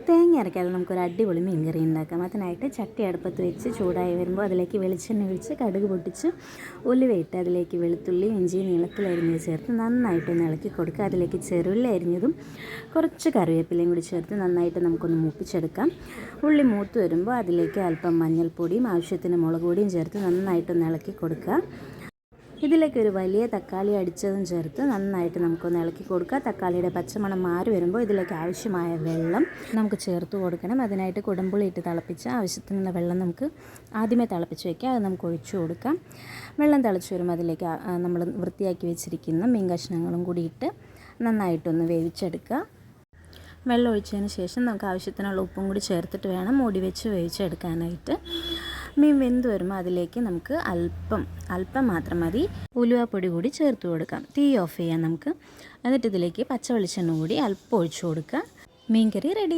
തേങ്ങ അരക്കാതെ നമുക്കൊരു അടിപൊളി മീൻ കറി ഉണ്ടാക്കാം. അതിനായിട്ട് ചട്ടി അടുപ്പത്ത് വെച്ച് ചൂടായി വരുമ്പോൾ അതിലേക്ക് വെളിച്ചെണ്ണ ഒഴിച്ച് കടുക് പൊട്ടിച്ച് ഉലുവയിട്ട് അതിലേക്ക് വെളുത്തുള്ളി ഇഞ്ചി നീളത്തിലരിഞ്ഞത് ചേർത്ത് നന്നായിട്ടൊന്ന് ഇളക്കി കൊടുക്കുക. അതിലേക്ക് ചെറുള്ളി അരിഞ്ഞതും കുറച്ച് കറിവേപ്പിലയും കൂടി ചേർത്ത് നന്നായിട്ട് നമുക്കൊന്ന് മൂപ്പിച്ചെടുക്കാം. ഉള്ളി മൂത്ത് വരുമ്പോൾ അതിലേക്ക് അല്പം മഞ്ഞൾപ്പൊടിയും ആവശ്യത്തിന് മുളക് പൊടിയും ചേർത്ത് നന്നായിട്ടൊന്ന് ഇളക്കി കൊടുക്കുക. ഇതിലേക്ക് ഒരു വലിയ തക്കാളി അടിച്ചതും ചേർത്ത് നന്നായിട്ട് നമുക്കൊന്ന് ഇളക്കി കൊടുക്കുക. തക്കാളിയുടെ പച്ചമണം മാറി വരുമ്പോൾ ഇതിലേക്ക് ആവശ്യമായ വെള്ളം നമുക്ക് ചേർത്ത് കൊടുക്കണം. അതിനായിട്ട് കുടംപുളി ഇട്ട് തിളപ്പിച്ച് ആവശ്യത്തിനുള്ള വെള്ളം നമുക്ക് ആദ്യമേ തിളപ്പിച്ച് വയ്ക്കുക. അത് നമുക്ക് ഒഴിച്ചു കൊടുക്കാം. വെള്ളം തിളച്ച് വരുമ്പോൾ അതിലേക്ക് നമ്മൾ വൃത്തിയാക്കി വെച്ചിരിക്കുന്ന മീൻ കഷ്ണങ്ങളും കൂടി ഇട്ട് നന്നായിട്ടൊന്ന് വേവിച്ചെടുക്കുക. വെള്ളം ഒഴിച്ചതിന് ശേഷം നമുക്ക് ആവശ്യത്തിനുള്ള ഉപ്പും കൂടി ചേർത്തിട്ട് വേണം മൂടി വെച്ച് വേവിച്ചെടുക്കാനായിട്ട്. മീൻ വെന്ത് വരുമ്പോൾ അതിലേക്ക് നമുക്ക് അല്പം മാത്രം മതി ഉലുവാപ്പൊടി കൂടി ചേർത്ത് കൊടുക്കാം. തീ ഓഫ് ചെയ്യാം നമുക്ക്. എന്നിട്ട് ഇതിലേക്ക് പച്ച വെളിച്ചെണ്ണ കൂടി അല്പം ഒഴിച്ചു കൊടുക്കുക. മീൻ കറി റെഡി.